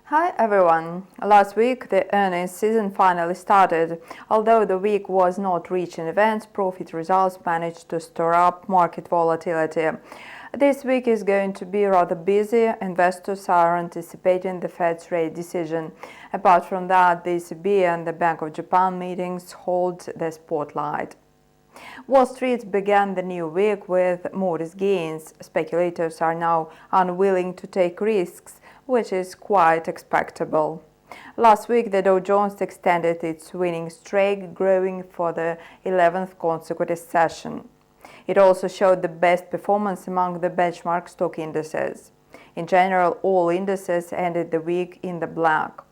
Hi everyone! Last week the earnings season finally started. Although the week was not rich in events, profit results managed to stir up market volatility. This week is going to be rather busy. Investors are anticipating the Fed's rate decision. Apart from that, the ECB and the Bank of Japan meetings hold the spotlight. Wall Street began the new week with modest gains. Speculators are now unwilling to take risks, which is quite expectable. Last week, the Dow Jones extended its winning streak, growing for the 11th consecutive session. It also showed the best performance among the benchmark stock indices. In general, all indices ended the week in the black.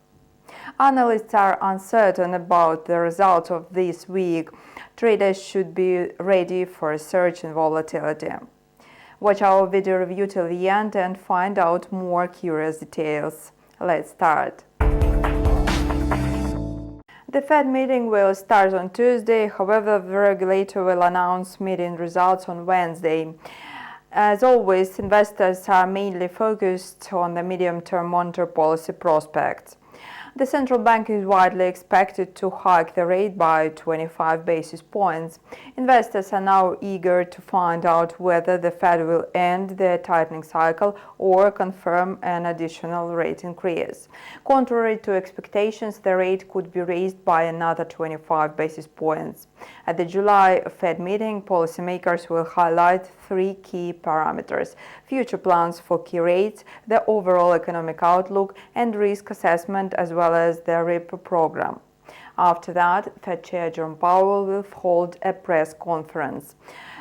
Analysts are uncertain about the results of this week. Traders should be ready for a surge in volatility. Watch our video review till the end and find out more curious details. Let's start. The Fed meeting will start on Tuesday, however, the regulator will announce meeting results on Wednesday. As always, investors are mainly focused on the medium-term monetary policy prospects. The central bank is widely expected to hike the rate by 25 basis points. Investors are now eager to find out whether the Fed will end the tightening cycle or confirm an additional rate increase. Contrary to expectations, the rate could be raised by another 25 basis points. At the July Fed meeting, policymakers will highlight three key parameters: future plans for key rates, the overall economic outlook, and risk assessment, as well as the repo program. After that, Fed Chair Jerome Powell will hold a press conference.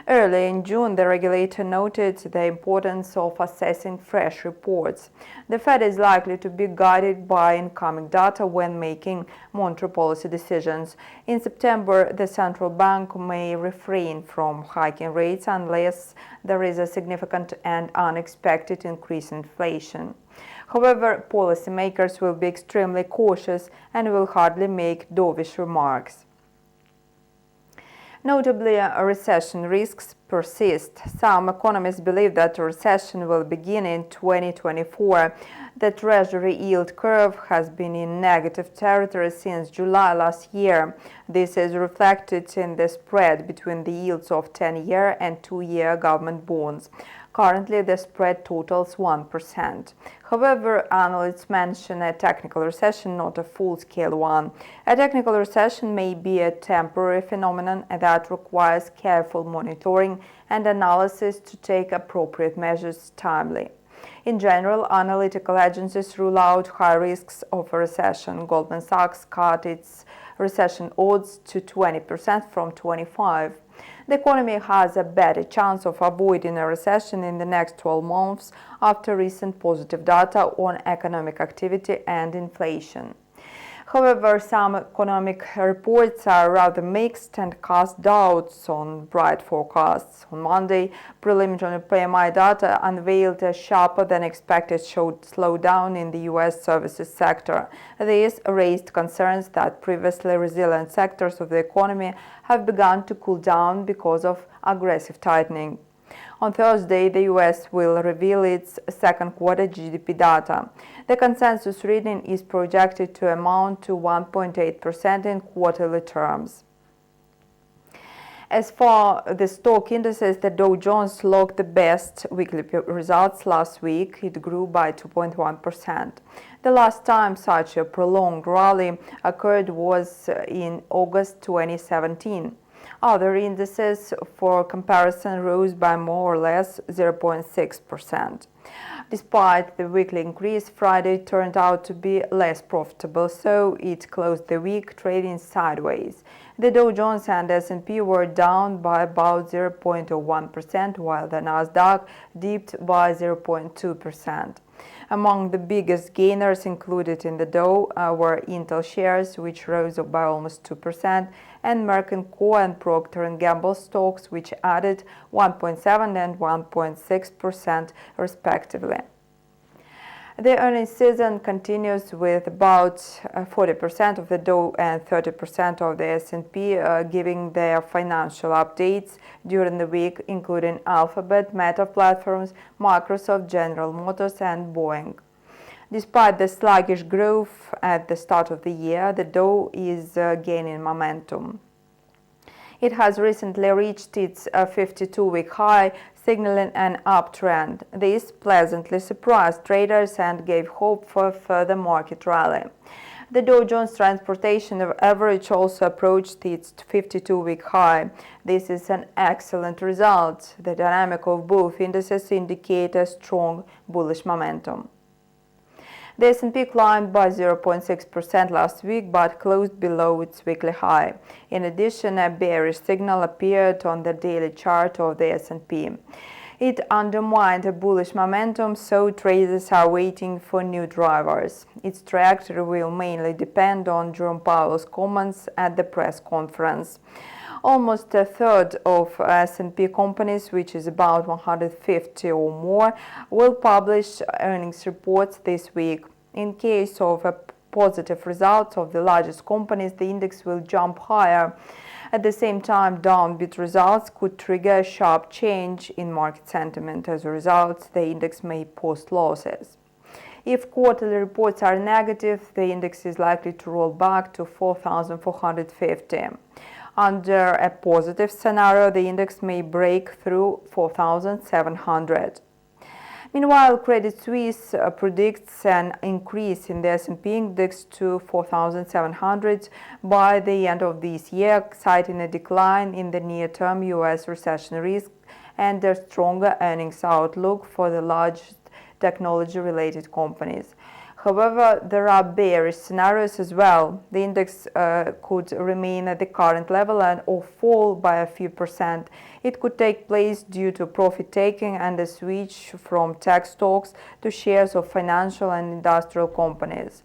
Early in June, the regulator noted the importance of assessing fresh reports. The Fed is likely to be guided by incoming data when making monetary policy decisions. In September, the central bank may refrain from hiking rates unless there is a significant and unexpected increase in inflation. However, policymakers will be extremely cautious and will hardly make dovish remarks. Notably, recession risks persist. Some economists believe that a recession will begin in 2024. The Treasury yield curve has been in negative territory since July last year. This is reflected in the spread between the yields of 10-year and 2-year government bonds. Currently, the spread totals 1%. However, analysts mention a technical recession, not a full-scale one. A technical recession may be a temporary phenomenon that requires careful monitoring and analysis to take appropriate measures timely. In general, analytical agencies rule out high risks of a recession. Goldman Sachs cut its recession odds to 20% from 25%. The economy has a better chance of avoiding a recession in the next 12 months after recent positive data on economic activity and inflation. However, some economic reports are rather mixed and cast doubts on bright forecasts. On Monday, preliminary PMI data unveiled a sharper than expected slowdown in the U.S. services sector. This raised concerns that previously resilient sectors of the economy have begun to cool down because of aggressive tightening. On Thursday, the U.S. will reveal its second quarter GDP data. The consensus reading is projected to amount to 1.8% in quarterly terms. As for the stock indices, the Dow Jones logged the best weekly results last week. It grew by 2.1%. The last time such a prolonged rally occurred was in August 2017. Other indices, for comparison, rose by more or less 0.6%. Despite the weekly increase, Friday turned out to be less profitable, so it closed the week trading sideways. The Dow Jones and S&P were down by about 0.01%, while the NASDAQ dipped by 0.2%. Among the biggest gainers included in the Dow were Intel shares, which rose by almost 2%, and Merck & Co. and Procter & Gamble stocks, which added 1.7% and 1.6% respectively. The earnings season continues with about 40% of the Dow and 30% of the S&P giving their financial updates during the week, including Alphabet, Meta Platforms, Microsoft, General Motors, and Boeing. Despite the sluggish growth at the start of the year, the Dow is gaining momentum. It has recently reached its 52-week high, signaling an uptrend. This pleasantly surprised traders and gave hope for a further market rally. The Dow Jones Transportation Average also approached its 52-week high. This is an excellent result. The dynamic of both indices indicate a strong bullish momentum. The S&P climbed by 0.6% last week but closed below its weekly high. In addition, a bearish signal appeared on the daily chart of the S&P. It undermined a bullish momentum, so traders are waiting for new drivers. Its trajectory will mainly depend on Jerome Powell's comments at the press conference. Almost a third of S&P companies, which is about 150 or more, will publish earnings reports this week. In case of a positive result of the largest companies, the index will jump higher. At the same time, downbeat results could trigger a sharp change in market sentiment. As a result, the index may post losses. If quarterly reports are negative, the index is likely to roll back to 4,450. Under a positive scenario, the index may break through 4,700. Meanwhile, Credit Suisse predicts an increase in the S&P index to 4,700 by the end of this year, citing a decline in the near-term U.S. recession risk and a stronger earnings outlook for the largest technology-related companies. However, there are bearish scenarios as well. The index could remain at the current level or fall by a few percent. It could take place due to profit-taking and a switch from tech stocks to shares of financial and industrial companies.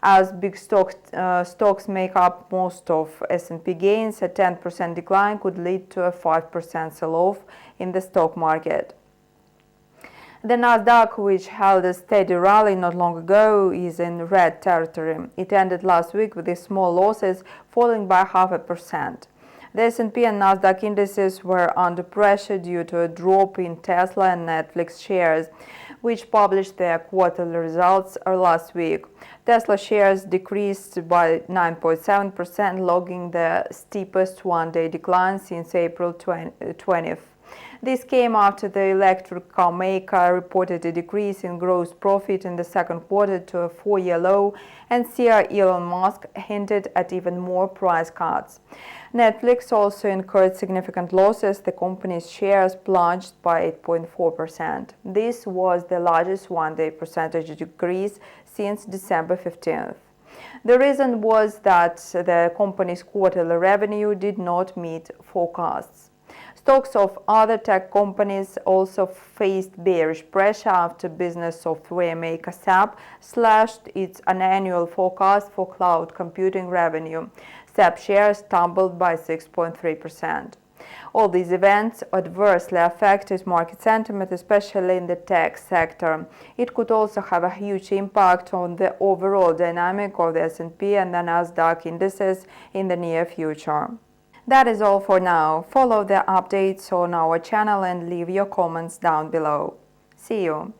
As big stocks make up most of S&P gains, a 10% decline could lead to a 5% sell-off in the stock market. The NASDAQ, which held a steady rally not long ago, is in red territory. It ended last week with small losses, falling by 0.5%. The S&P and NASDAQ indices were under pressure due to a drop in Tesla and Netflix shares, which published their quarterly results last week. Tesla shares decreased by 9.7%, logging the steepest one-day decline since April 20th. This came after the electric car maker reported a decrease in gross profit in the second quarter to a 4-year low, and CEO Elon Musk hinted at even more price cuts. Netflix also incurred significant losses. The company's shares plunged by 8.4%. This was the largest one-day percentage decrease since December 15th. The reason was that the company's quarterly revenue did not meet forecasts. Stocks of other tech companies also faced bearish pressure after business software maker SAP slashed its annual forecast for cloud computing revenue. SAP shares tumbled by 6.3%. All these events adversely affected market sentiment, especially in the tech sector. It could also have a huge impact on the overall dynamic of the S&P and the NASDAQ indices in the near future. That is all for now. Follow the updates on our channel and leave your comments down below. See you!